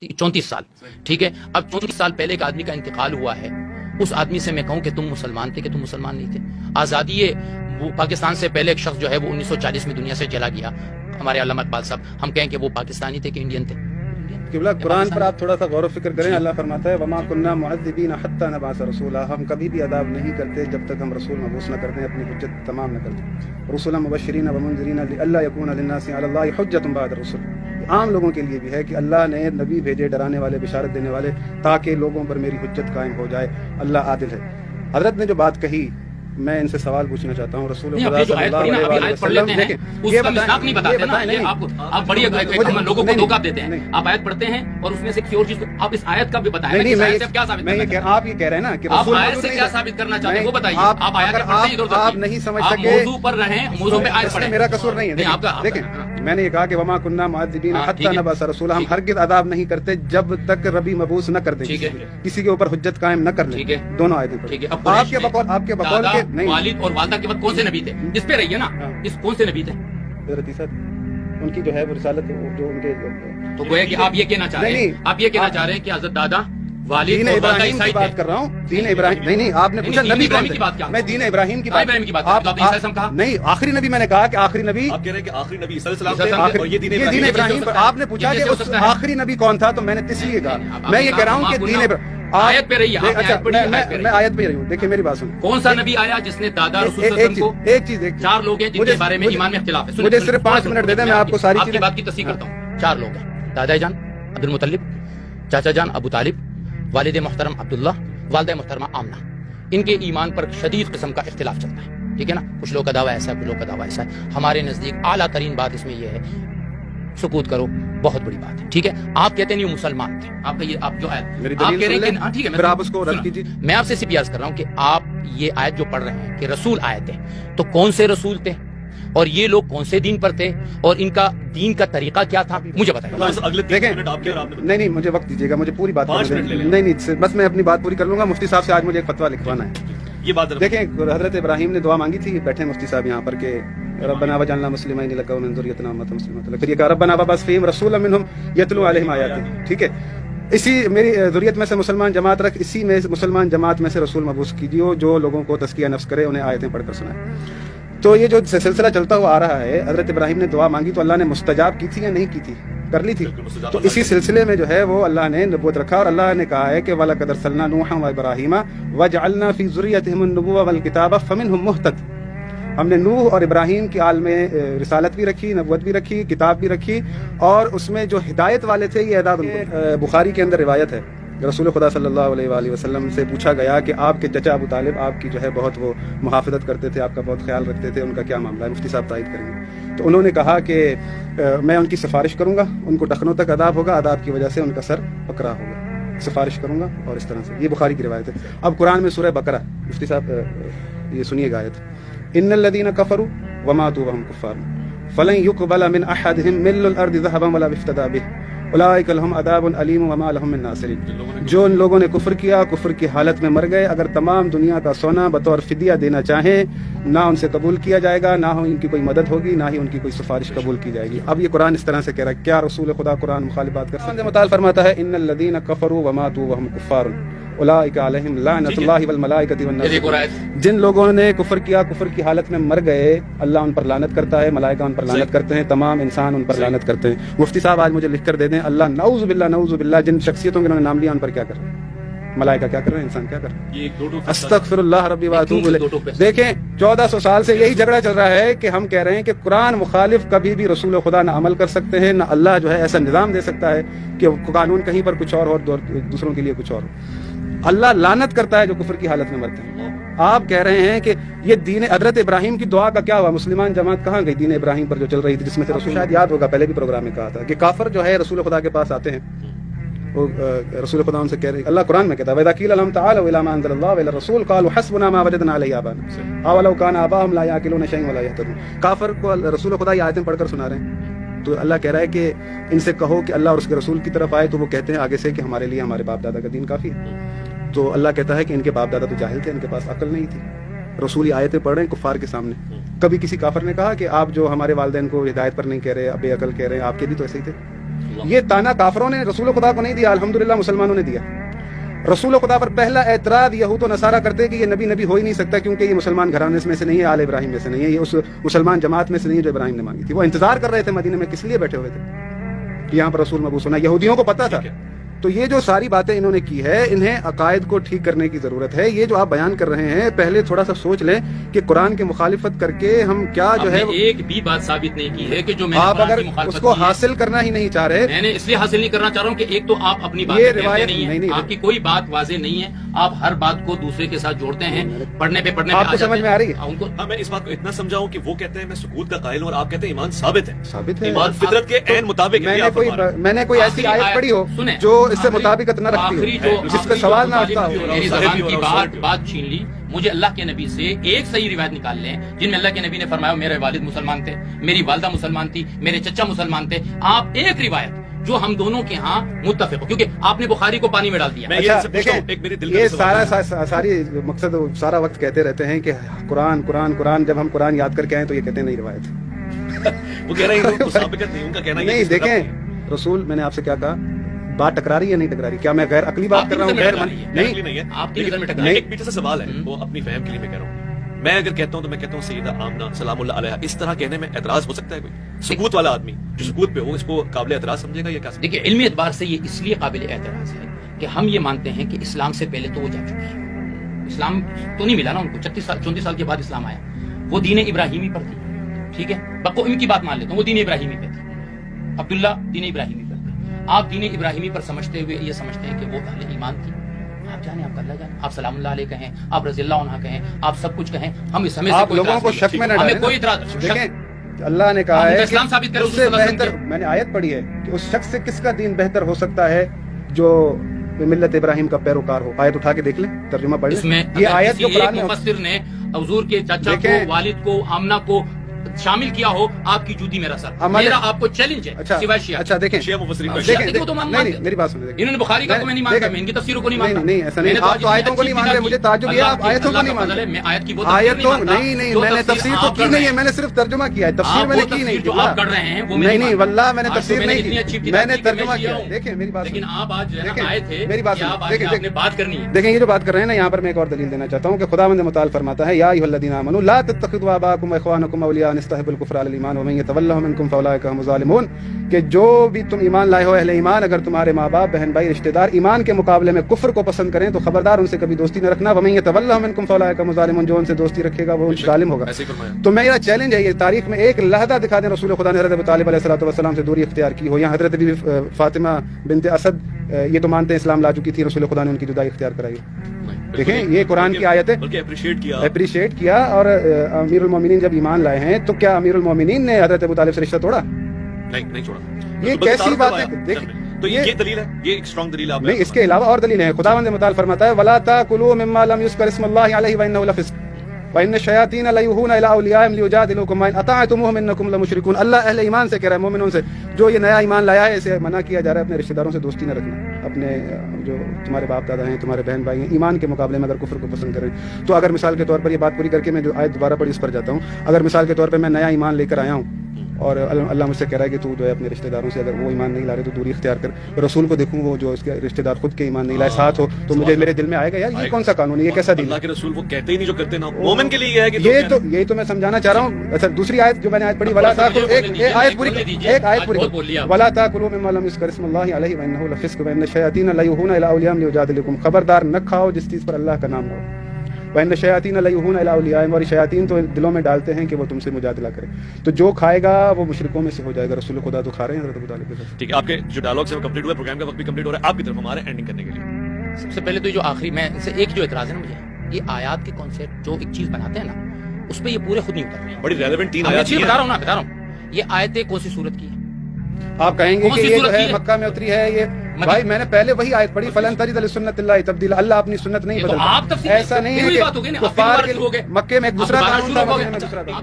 34 سال، ٹھیک ہے. اب 34 سال پہلے ایک آدمی کا انتقال ہوا ہے، اس آدمی سے میں کہوں کہ تم مسلمان تھے کہ تم مسلمان نہیں تھے. آزادی پاکستان سے پہلے ایک شخص جو ہے وہ 1940 میں دنیا سے چلا گیا، ہمارے علامہ اقبال صاحب، ہم کہیں کہ وہ پاکستانی تھے کہ انڈین تھے؟ قبلہ قرآن پر آپ تھوڑا سا غور و فکر کریں. اللہ فرماتا ہے وما كنا معذبین حتی نبعث رسولا، ہم کبھی بھی عذاب نہیں کرتے جب تک ہم رسول مبعوث نہ کرتے، اپنی حجت تمام نہ کرتے. رسولا مبشرین ومنذرین لئلا یکون للناس علی اللہ حجۃ بعد الرسل. عام لوگوں کے لیے بھی ہے کہ اللہ نے نبی بھیجے ڈرانے والے، بشارت دینے والے، تاکہ لوگوں پر میری حجت قائم ہو جائے. اللہ عادل ہے. حضرت نے جو بات کہی، میں ان سے سوال پوچھنا چاہتا ہوں. رسول خدا صلی اللہ علیہ وسلم دیکھیں یہ مذاق نہیں بتاتے نا، آپ بڑی لوگوں کو دھوکہ دیتے ہیں. آپ آیت پڑھتے ہیں اور اس میں سے کسی اور چیز کو آپ اس آیت کا بھی بتائیں. نہیں آپ یہ کہہ رہے ہیں نا کہ آپ آیت سے کیا ثابت کرنا چاہتے ہیں وہ بتائیے. آپ آیت پڑھتے ہیں ادھر آپ نہیں سمجھ سکے، موضوع پر رہیں، موضوع پہ آیت پڑھیں. میرا قصور نہیں ہے. دیکھیں میں نے یہ کہا کہ وما كنا معذبین حتی نبعث رسولا، ہم ہرگز عذاب نہیں کرتے جب تک ربی مبعوث نہ کر دیں، کسی کے اوپر حجت قائم نہ کر لیں. دونوں آیتیں پڑھیں. آپ کے بقول کے نہیں، والد اور والدہ کے بعد کون سے نبی تھے؟ اس پہ رہیے نا، اس کون سے نبی تھے؟ حضرت عیسیٰ ان کی جو ہے وہ رسالت جو ان کے، تو گویا کہ آپ یہ کہنا چاہ رہے ہیں، آپ یہ کہنا چاہ رہے ہیں کہ حضرت دادا والد اور والدہ عیسائی بات کر رہا ہوں. دین ابراہیم نہیں، آپ نے پوچھا نبی کون تھے، میں دین ابراہیم کی بات. آپ نہیں، آخری نبی میں نے کہا کہ آخری نبی، آپ کہہ رہے ہیں کہ آخری نبی عیسیٰ علیہ السلام تھے اور یہ دین ابراہیم. آپ نے پوچھا کہ اس آخری نبی کون تھا، تو میں نے اس لیے کہا، میں یہ کہہ رہا ہوں کہ دین آیت پہ رہی ہے. میں آیت پہ رہی ہوں. دیکھیں میری بات سنیں، کون سا نبی آیا جس نے دادا رسول صلی اللہ علیہ وسلم کو، ایک چیز 4 لوگ ہیں جن کے بارے میں ایمان میں اختلاف ہے. مجھے صرف 5 منٹ دے دیں، میں آپ کو ساری چیزیں بات کی تصحیح کرتا ہوں. 4 لوگ ہیں، دادا جان عبد المطلب، چاچا جان ابو طالب، والد محترم عبداللہ، والدہ محترمہ آمنہ. ان کے ایمان پر شدید قسم کا اختلاف چلتا ہے، ٹھیک ہے نا. کچھ لوگ کا دعویٰ ایسا ہے، کچھ لوگ کا دعویٰ ایسا ہے. ہمارے نزدیک اعلیٰ ترین بات اس میں یہ ہے، سکوت کرو، بہت بڑی بات ہے، ٹھیک ہے. آپ کہتے ہیں یہ مسلمان تھے، آپ کا یہ آپ جو آیت آپ کہہ رہے ہیں کہ ٹھیک ہے، پھر آپ اس کو رد کیجیے. میں آپ سے صرف عرض کر رہا ہوں کہ آپ یہ آیت جو پڑھ رہے ہیں کہ رسول آیت ہے، تو کون سے رسول تھے اور یہ لوگ کون سے دین پر تھے اور ان کا دین کا طریقہ کیا تھا، مجھے بتائیے. دیکھیں نہیں مجھے وقت دیجیے گا، مجھے پوری بات نہیں، بس میں اپنی بات پوری کر لوں گا. مفتی صاحب سے آج مجھے ایک فتویٰ لکھوانا ہے. یہ بات دیکھیں، حضرت ابراہیم نے دعا مانگی تھی، بیٹھے مفتی صاحب یہاں پر، کہ ربنا وجعلنا مسلمین لک ومن ذریتنا امۃ مسلمۃ لک. پھر یہ کہا ربنا وابعث فیہم رسولا منہم یتلو علیہم آیاتک. ٹھیک ہے، اسی میری ذریت میں سے مسلمان جماعت رکھ، اسی میں مسلمان جماعت میں سے رسول مبعوث کیجیے جو لوگوں کو تزکیہ نفس کرے، انہیں آیتیں پڑھ کر سنائے. تو یہ جو سلسلہ چلتا ہوا آ رہا ہے، حضرت ابراہیم نے دعا مانگی تو اللہ نے مستجاب کی تھی یا نہیں کی تھی؟ کر لی تھی. تو اسی سلسلے میں جو ہے وہ اللہ نے نبوت رکھا، اور اللہ نے کہا ہے کہ وَلَقَدْ أَرْسَلْنَا نُوحًا وَإِبْرَاهِيمَ وَجَعَلْنَا فِي ذُرِّيَّتِهِمُ النُّبُوَّةَ وَالْكِتَابَ فَمِنْهُمْ مُهْتَدٍ. ہم نے نوح اور ابراہیم کی آل میں رسالت بھی رکھی، نبوت بھی رکھی، کتاب بھی رکھی، اور اس میں جو ہدایت والے تھے یہ اعداد ان کو. بخاری کے اندر روایت ہے، رسول خدا صلی اللہ علیہ وآلہ وسلم سے پوچھا گیا کہ آپ کے چچا ابو طالب آپ کی جو ہے بہت وہ محافظت کرتے تھے، آپ کا بہت خیال رکھتے تھے، ان کا کیا معاملہ ہے؟ مفتی صاحب تائید کریں گے. تو انہوں نے کہا کہ میں ان کی سفارش کروں گا، ان کو ٹخنوں تک عذاب ہوگا، عذاب کی وجہ سے ان کا سر پکڑا ہوگا، سفارش کروں گا. اور اس طرح سے یہ بخاری کی روایت ہے. اب قرآن میں سورہ بقرہ، مفتی صاحب یہ سنیے گا آیت، ان الذین کفروا وماتوا وهم کفار فلن يقبل من احدهم ملء الارض ذهبا ولا افتدى به اولئک لهم عذاب علیم وما لهم من ناصرین. جو ان لوگوں نے کفر کیا، کفر کی حالت میں مر گئے، اگر تمام دنیا کا سونا بطور فدیہ دینا چاہیں، نہ ان سے قبول کیا جائے گا، نہ ان کی کوئی مدد ہوگی، نہ ہی ان کی کوئی سفارش قبول کی جائے گی. اب یہ قرآن اس طرح سے کہہ رہا ہے، کیا رسول خدا قرآن مخالف بات کر سکتے ہیں؟ مطالعہ فرماتا ہے ان الذین کفروا وماتوا وهم کفار اولئک علیہم لعنۃ اللہ والملائکۃ والناس. جن لوگوں نے کفر کیا، کفر کی حالت میں مر گئے، اللہ ان پر لعنت کرتا ہے، ملائکہ ان پر لعنت کرتے ہیں، تمام انسان ان پر لعنت کرتے ہیں. مفتی صاحب آج مجھے لکھ کر دے دیں، اللہ نعوذ باللہ جن شخصیتوں کے انہوں نے نام لیا ان پر کیا کر رہے ہیں؟ ملائکہ کیا کر رہے ہیں؟ انسان کیا کر رہے ہیں؟ استغفر اللہ ربی واتوب الیہ. دیکھیں 1400 سال سے یہی جھگڑا چل رہا ہے کہ ہم کہہ رہے ہیں کہ قرآن مخالف کبھی بھی رسول خدا نہ عمل کر سکتے ہیں، نہ اللہ جو ہے ایسا نظام دے سکتا ہے کہ قانون کہیں پر کچھ اور دوسروں کے لیے کچھ اور. اللہ لعنت کرتا ہے جو کفر کی حالت میں مرتے ہیں. آپ کہہ رہے ہیں کہ یہ دین حضرت ابراہیم کی دعا کا کیا ہوا؟ مسلمان جماعت کہاں گئی دین ابراہیم پر جو چل رہی تھی، جس میں سے رسول، شاید یاد ہوگا پہلے بھی پروگرام میں کہا تھا کہ کافر جو ہے رسول خدا کے پاس آتے ہیں، وہ رسول خدا ان سے کہہ رہے، اللہ قرآن میں کہتا ہے وَإِذَا قِيلَ لَهُمْ تَعَالَوْا إِلَىٰ مَا أَنزَلَ اللَّهُ وَإِلَى الرَّسُولِ قَالُوا حَسْبُنَا مَا وَجَدْنَا عَلَيْهِ آبَاءَنَا أَوَلَوْ كَانَ آبَاؤُهُمْ لَا يَعْقِلُونَ شَيْئًا وَلَا يَهْتَدُونَ. کافر کو رسول خدا یہ آیتیں پڑھ کر سنا رہے ہیں، تو اللہ کہہ رہا ہے کہ ان سے کہو کہ اللہ اور اس کے رسول کی طرف آئے، تو وہ کہتے ہیں آگے سے کہ ہمارے لیے ہمارے باپ دادا کا دین کافی ہے. تو اللہ کہتا ہے کہ ان کے باپ دادا تو جاہل تھے، ان کے پاس عقل نہیں تھی. رسول یہ آیتیں پڑھ رہے ہیں کفار کے سامنے. کبھی کسی کافر نے کہا کہ آپ جو ہمارے والدین کو ہدایت پر نہیں کہہ رہے، بے عقل کہہ رہے ہیں، آپ کے بھی تو ایسے ہی تھے. یہ تانا کافروں نے رسول خدا کو نہیں دیا، الحمدللہ مسلمانوں نے دیا۔ رسول خدا پر پہلا اعتراض یہود و نصارہ کرتے کہ یہ نبی ہو ہی نہیں سکتا، کیونکہ یہ مسلمان گھرانے میں سے نہیں ہے، آل ابراہیم میں سے نہیں ہے، یہ اس مسلمان جماعت میں سے نہیں ہے جو ابراہیم نے مانگی تھی۔ وہ انتظار کر رہے تھے مدینے میں، کس لیے بیٹھے ہوئے تھے کہ یہاں پر رسول مبعوث ہونا، یہودیوں کو پتا تھا۔ تو یہ جو ساری باتیں انہوں نے کی ہے، انہیں عقائد کو ٹھیک کرنے کی ضرورت ہے۔ یہ جو آپ بیان کر رہے ہیں، پہلے تھوڑا سا سوچ لیں کہ قرآن کی مخالفت کر کے ہم کیا جو ہے ایک بھی بات ثابت نہیں کی ہے کہ جو میں آپ اگر اس کو حاصل کرنا ہی نہیں چاہ رہے، میں نے اس لیے حاصل نہیں کرنا چاہ رہا ہوں کہ ایک تو آپ اپنی بات نہیں ہے، آپ کی کوئی بات واضح نہیں ہے، آپ ہر بات کو دوسرے کے ساتھ جوڑتے ہیں، پڑھنے پہ آپ کو سمجھ میں آ رہی ہے؟ ہاں، میں اس بات کو اتنا سمجھاؤں کہ وہ کہتے ہیں میں سکوت کا قائل ہوں اور آپ کہتے ہیں ایمان ثابت ہے، ایمان فطرت کے عین مطابق ہے۔ میں نے کوئی ایسی آیت پڑھی ہو جو اس سے مطابقت نہ رکھتی ہو، جس پہ سوال نہ اٹھتا ہو۔ میری زبان کی بات چھین لی، مجھے اللہ کے نبی سے ایک صحیح روایت نکال لیں جن میں اللہ کے نبی نے فرمایا میرے والد مسلمان تھے، میری والدہ مسلمان تھی، میرے چچا مسلمان تھے۔ آپ ایک روایت جو ہم دونوں کے ہاں متفق ہو، کیونکہ آپ نے بخاری کو پانی میں ڈال دیا۔ یہ ساری مقصد سارا وقت کہتے رہتے ہیں کہ قرآن قرآن قرآن، جب ہم قرآن یاد کر کے آئیں تو یہ کہتے ہیں نہیں روایت، وہ کہہ رہے ہیں مسابقت نہیں، ان کا کہنا ہے نہیں۔ دیکھیں رسول، میں نے آپ سے کیا کہا، بات ٹکرا رہی ہے نہیں ٹکرا رہی؟ کیا میں غیر عقلی بات کر رہا ہوں؟ غیر نہیں ہے، آپ کی نظر میں ٹکرا ایک پیچھے سے سوال ہے، وہ اپنی فہم کے لیے میں کہہ رہا ہوں۔ میں اگر کہتا ہوں تو میں کہتا ہوں سیدہ آمنہ سلام اللہ علیہا، اس طرح کہنے میں اعتراض ہو سکتا ہے؟ کوئی سکوت والا آدمی جو سکوت پہ ہو اس کو قابل اعتراض سمجھے گا یا کیا؟ دیکھیے علمی اعتبار سے یہ اس لیے قابل اعتراض ہے کہ ہم یہ مانتے ہیں کہ اسلام سے پہلے تو وہ جا چکے ہیں، اسلام تو نہیں ملا نا ان کو، 34 سال کے بعد اسلام آیا، وہ دین ابراہیمی پر تھی، ٹھیک ہے، بقو ان کی بات مان لیتا ہوں، وہ دین ابراہیمی پہ تھی، عبداللہ دین ابراہیمی پر تھے۔ آپ دین ابراہیمی پر سمجھتے ہوئے یہ سمجھتے ہیں کہ وہ اہل ایمان تھی، آپ جانے، آپ اللہ جانے، آپ سلام اللہ علیہ کہیں، آپ رضی اللہ عنہ کہیں، آپ سب کچھ کہیں، ہم اس ہمیں آپ لوگوں کو شک میں نہ ڈالیں۔ کوئی اعتراض دیکھیں اللہ نے کہا ہے اسلام ثابت کرو، اس سے بہتر، میں نے آیت پڑھی ہے کہ اس شخص سے کس کا دین بہتر ہو سکتا ہے جو ملت ابراہیم کا پیروکار ہو۔ آیت اٹھا کے دیکھ لیں، ترجمہ پڑھ لیں۔ یہ آیت جو قرآن میں مفسر نے حضور کے چچا کو، والد کو، آمنہ کو شامل کیا ہو، آپ کی جوتی میرا سر، میرا آپ کو چیلنج ہے سوائے شیعہ۔ اچھا دیکھیں، میری بات سنیں، انہوں نے بخاری کا تو میں نہیں مانتا، میں ان کی تفسیروں کو نہیں مانتا۔ نہیں ایسا نہیں، آپ تو آیتوں کو نہیں مان رہے، مجھے تعجب یہ آپ آیتوں کو نہیں مان رہے۔ میں آیت کی وہ آیتوں نہیں، میں نے تفسیر تو کی نہیں ہے، میں نے صرف ترجمہ کیا ہے، تفسیر میں نے کی نہیں۔ جو آپ کر رہے ہیں وہ نہیں واللہ میں نے تفسیر نہیں کی، میں نے ترجمہ کیا۔ دیکھیں میری بات، لیکن آپ آج آئے تھے، میری بات دیکھیں، بات کرنی ہے۔ دیکھیں یہ جو بات کر رہے ہیں نا، یہاں پر میں ایک اور دلیل دینا چاہتا ہوں کہ خداوند متعال فرماتا ہے یا ایھا الذین آمنوا لا تتخذوا آباءکم واخوانکم اولیاء ان استحبوا الکفر علی الایمان ومن یتولھم منکم فاولئک هم الظالمون، کہ جو بھی تم ایمان لائے ہو اہل ایمان، اگر تمہارے ماں باپ، بہن بھائی، رشتہ دار ایمان کے مقابلے میں کفر کو پسند کریں تو خبردار ان سے کبھی دوستی نہ رکھنا، ومن یتولھم منکم فاولئک هم الظالمون، جو ان سے دوستی رکھے گا وہ ظالم ہوگا۔ تو میرا چیلنج ہے، یہ تاریخ میں ایک لحظہ دکھا دیں رسول خدا نے حضرت ابو طالب علیہ السلام سے دوری اختیار کی ہو، یا حضرت بی فاطمہ بنت اسد یہ تو مانتے ہیں اسلام لا چکی تھی، رسول خدا نے ان کی جدائی اختیار کرائی۔ دیکھیں یہ قرآن کی آیت ہے، اپریشیٹ کیا۔ اور امیر المومنین جب ایمان لائے ہیں تو کیا امیر المومنین نے حضرت ابو طالب سے رشتہ توڑا؟ نہیں چھوڑا۔ یہ کیسی بات ہے؟ دیکھیں تو یہ دلیل ہے، یہ ایک اسٹرانگ دلیل ہے۔ نہیں، اس کے علاوہ اور دلیلیں ہیں۔ خداوند متعال فرماتا ہے وَلَا تَأْكُلُوا مِمَّا لَمْ يُذْكَرِ اسْمُ اللَّهِ عَلَيْهِ وَإِنَّهُ لَفِسْقٌ وَإِنَّ الشَّيَاطِينَ لَيُوحُونَ إِلَىٰ أَوْلِيَائِهِمْ لِيُجَادِلُوكُمْ وَإِنْ أَطَعْتُمُوهُمْ إِنَّكُمْ لَمُشْرِكُونَ۔ اللہ اہل ایمان سے کہہ رہا ہے، مومنوں سے، جو یہ نیا ایمان لایا ہے اسے منع کیا جا رہا ہے اپنے رشتہ داروں سے دوستی نہ رکھنا، اپنے جو تمہارے باپ دادا ہیں، تمہارے بہن بھائی ہیں، ایمان کے مقابلے میں اگر کفر کو پسند کریں تو اگر مثال کے طور پر یہ بات پوری کر کے میں جو آیت دوبارہ پڑھی اس پر جاتا ہوں، اگر مثال کے طور پر میں نیا ایمان لے کر آیا ہوں اور اللہ مجھ سے کہہ رہا ہے کہ تو جو ہے اپنے رشتہ داروں سے اگر وہ ایمان نہیں لا رہے تو دوری اختیار کر، رسول کو دیکھوں وہ جو اس کے رشتہ دار خود کے ایمان نہیں لائے ساتھ ہو، تو مجھے میرے دل میں آئے گا یار یہ کون سا قانون ہے، یہ کیسا دین ہے؟ اللہ کے رسول وہ کہتے ہی نہیں جو کرتے نا، مومن کے لیے یہ ہے کہ یہی تو میں سمجھانا چاہ رہا ہوں۔ اچھا دوسری آیت جو میں نے آیت پڑھی، ولا تاکلوا، ایک آیت پوری، ولا تاکلوا مما لم یذکر اسم اللہ علیہ وانہ لفسق وان الشیاطین لیوحون الی اولیاءہم لیجادلوکم، خبردار نہ کھاؤ جس چیز پر اللہ کا نام ہو، وان الشیاطین لیوحون الی اولیاءہم، اور شیاطین تو دلوں میں ڈالتے ہیں کہ وہ تم سے مجادلہ کریں، تو جو کھائے گا وہ مشرکوں میں سے ہو جائے گا۔ رسول خدا تو کھا رہے ہیں حضرت ابو طالب کے ساتھ۔ ٹھیک ہے، آپ کے جو ڈائلاگ سے وہ کمپلیٹ ہوا، پروگرام کا وقت بھی کمپلیٹ ہو رہا ہے، آپ کی طرف ہمارے اینڈنگ کرنے کے لیے سب سے پہلے تو جو آخری میں سے ایک جو اعتراض ہے نا مجھے، یہ آیات کے کانسیپٹ جو ایک چیز بناتے ہیں نا اس پہ یہ پورے خود نہیں اتر رہے ہیں۔ بڑی ریلیونٹ 3 آیات بتا رہا ہوں، یہ آیتیں کون سی صورت کی ہیں؟ آپ کہیں گے کہ یہ جو ہے مکہ میں اتری ہے، یہ بھائی میں نے پہلے وہی آیت پڑھی فلن تجد لسنت اللہ تبدیلا، اللہ اپنی سنت نہیں بدلتا۔ ایسا نہیں ہے کہ کفار کے مکے میں ایک دوسرا قانون تھا، مدینے میں دوسرا تھا۔